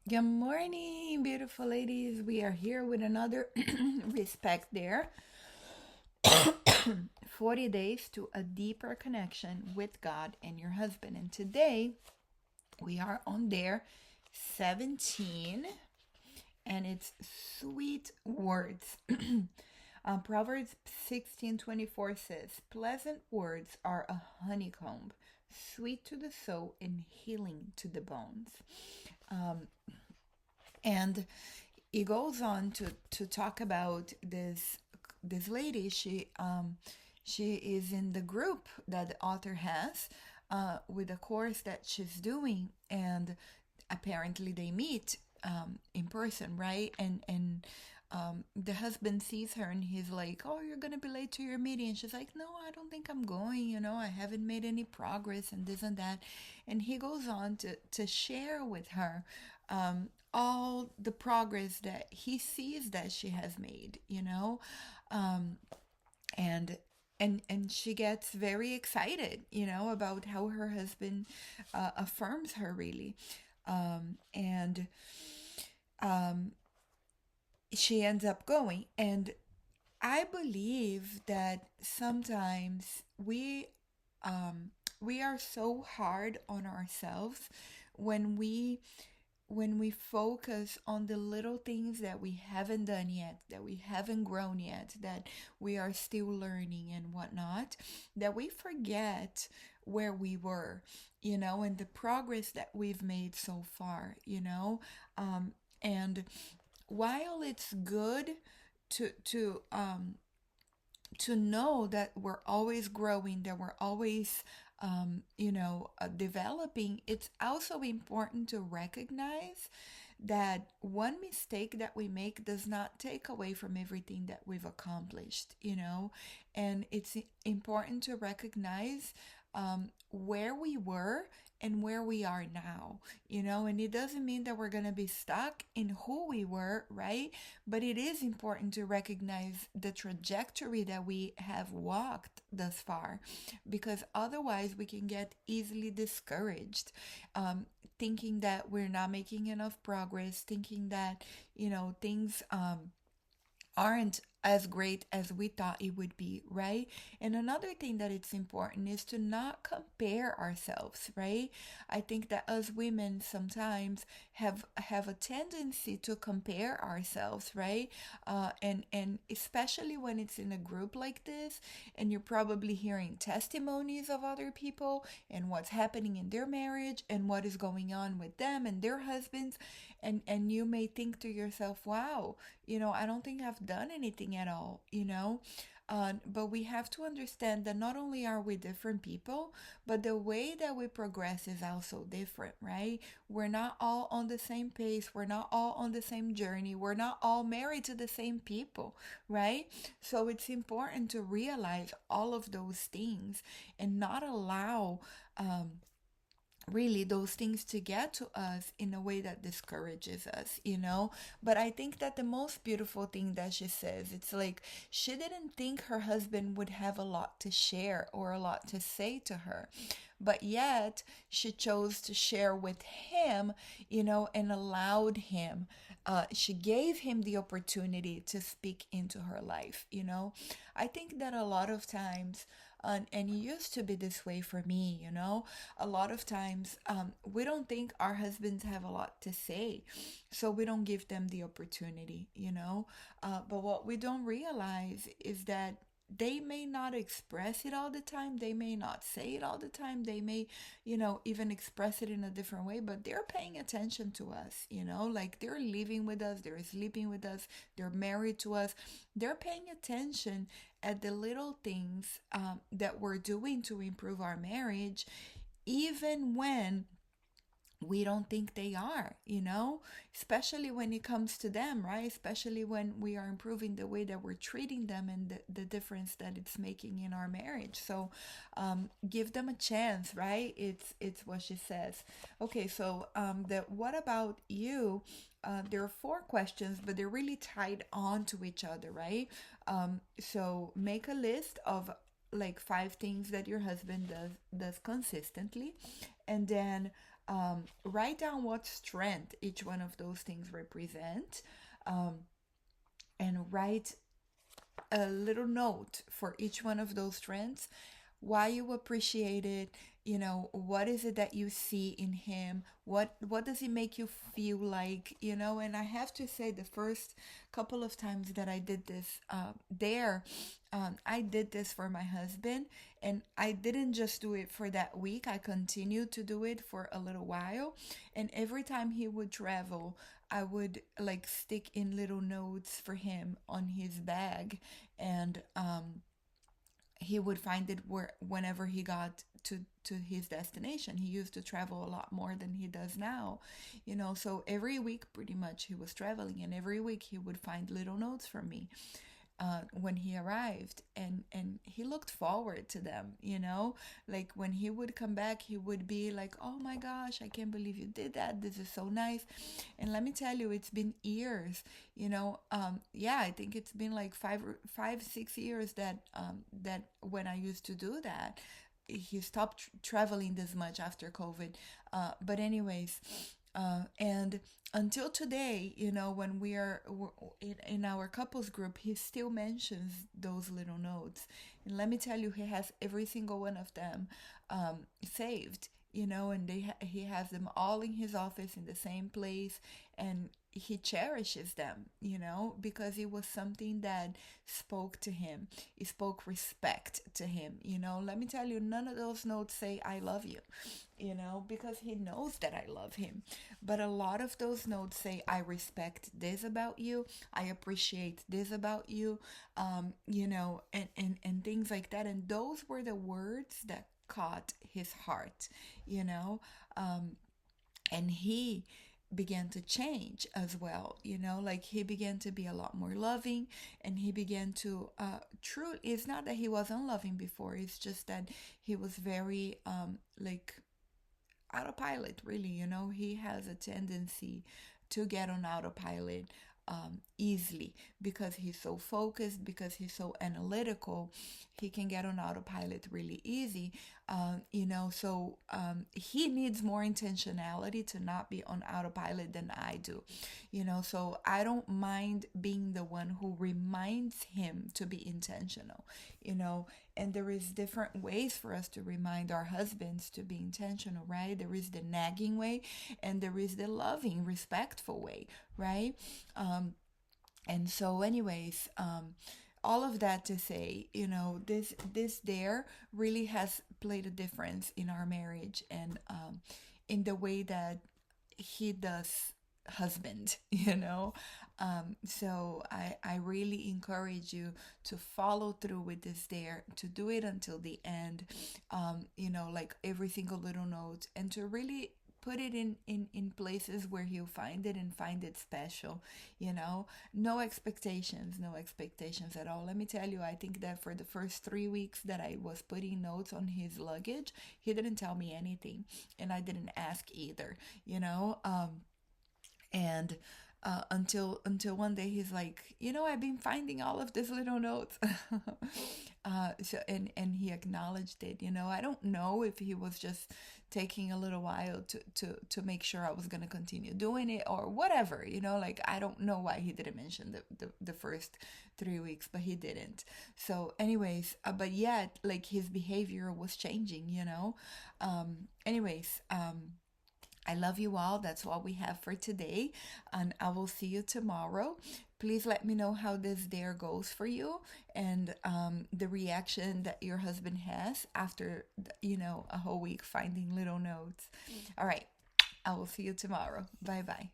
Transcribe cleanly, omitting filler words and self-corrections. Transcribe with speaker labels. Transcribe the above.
Speaker 1: Good morning, beautiful ladies. We are here with another respect there. 40 days to a deeper connection with God and your husband. And today we are on there 17, and it's sweet words. Proverbs 16:24 says, "Pleasant words are a honeycomb, sweet to the soul and healing to the bones." Um, and it goes on to talk about this lady. She is in the group that the author has with the course that she's doing, and apparently they meet in person, right? And the husband sees her and he's like, "Oh, you're gonna be late to your meeting." And she's like, "No, I don't think I'm going. I haven't made any progress and this and that." And he goes on to share with her all the progress that he sees that she has made, um, and and she gets very excited, about how her husband affirms her really, and um, she ends up going. And I believe that sometimes we are so hard on ourselves when we focus on the little things that we haven't done yet, that we haven't grown yet, that we are still learning and whatnot, that we forget where we were, and the progress that we've made so far, and while it's good to to know that we're always growing, that we're always, developing, it's also important to recognize that one mistake that we make does not take away from everything that we've accomplished, and it's important to recognize where we were and where we are now, and it doesn't mean that we're going to be stuck in who we were, right? But it is important to recognize the trajectory that we have walked thus far, because otherwise we can get easily discouraged, thinking that we're not making enough progress, thinking that, things aren't as great as we thought it would be, right? And another thing that it's important is to not compare ourselves, right? I think that us women sometimes have a tendency to compare ourselves, right? And especially when it's in a group like this, and you're probably hearing testimonies of other people and what's happening in their marriage and what is going on with them and their husbands, and you may think to yourself, "Wow, I don't think I've done anything at all, but we have to understand that not only are we different people, but the way that we progress is also different, right? We're not all on the same pace. We're not all on the same journey. We're not all married to the same people, right? So it's important to realize all of those things and not allow really those things to get to us in a way that discourages us, but I think that the most beautiful thing that she says, it's like she didn't think her husband would have a lot to share or a lot to say to her, but yet she chose to share with him, and allowed him, she gave him the opportunity to speak into her life. I think that a lot of times, and it used to be this way for me, a lot of times we don't think our husbands have a lot to say, so we don't give them the opportunity, but what we don't realize is that they may not express it all the time, they may not say it all the time, they may, even express it in a different way, but they're paying attention to us, like they're living with us, they're sleeping with us, they're married to us, they're paying attention at the little things that we're doing to improve our marriage, even when we don't think they are, especially when it comes to them, right? Especially when we are improving the way that we're treating them and the difference that it's making in our marriage. So give them a chance, right? It's what she says. Okay, so the what about you? There are four questions, but they're really tied on to each other, right? So make a list of like five things that your husband does consistently, and then Write down what strength each one of those things represent, um, and write a little note for each one of those strengths, why you appreciate it, what is it that you see in him, what does he make you feel like, and I have to say the first couple of times that I did this I did this for my husband, and I didn't just do it for that week. I continued to do it for a little while, and every time he would travel, I would like stick in little notes for him on his bag, and he would find it whenever he got to his destination. He used to travel a lot more than he does now, so every week pretty much he was traveling, and every week he would find little notes from me, when he arrived, and he looked forward to them, like when he would come back, he would be like, oh my gosh, I can't believe you did that, this is so nice. And let me tell you, it's been years, yeah, I think it's been like 5 6 years that when I used to do that. He stopped traveling this much after COVID, but anyways, and until today, when we are in our couples group, he still mentions those little notes. And let me tell you, he has every single one of them saved, and he has them all in his office in the same place, and he cherishes them, because it was something that spoke to him. It spoke respect to him, Let me tell you, none of those notes say I love you, because he knows that I love him. But a lot of those notes say I respect this about you, I appreciate this about you, and things like that. And those were the words that caught his heart, you know. Um, and he began to change as well, like he began to be a lot more loving, and he began to true it's not that he wasn't loving before, it's just that he was very like autopilot, really. He has a tendency to get on autopilot easily, because he's so focused, because he's so analytical. He can get on autopilot really easy. He needs more intentionality to not be on autopilot than I do. So I don't mind being the one who reminds him to be intentional. you know and there is different ways for us to remind our husbands to be intentional, right? There is the nagging way, and there is the loving, respectful way, right? And so anyways, all of that to say, this there really has played a difference in our marriage, and in the way that he does husband. So I really encourage you to follow through with this there, to do it until the end, like every single little note, and to really put it in places where he'll find it and find it special. No expectations at all. Let me tell you, I think that for the first 3 weeks that I was putting notes on his luggage, he didn't tell me anything, and I didn't ask either. And until one day he's like, I've been finding all of these little notes. And he acknowledged it. I don't know if he was just taking a little while to make sure I was going to continue doing it or whatever. Like, I don't know why he didn't mention the first 3 weeks, but he didn't. So anyways, but yet, like, his behavior was changing. Anyways, I love you all. That's all we have for today. And I will see you tomorrow. Please let me know how this dare goes for you, and the reaction that your husband has after, a whole week finding little notes. All right. I will see you tomorrow. Bye bye.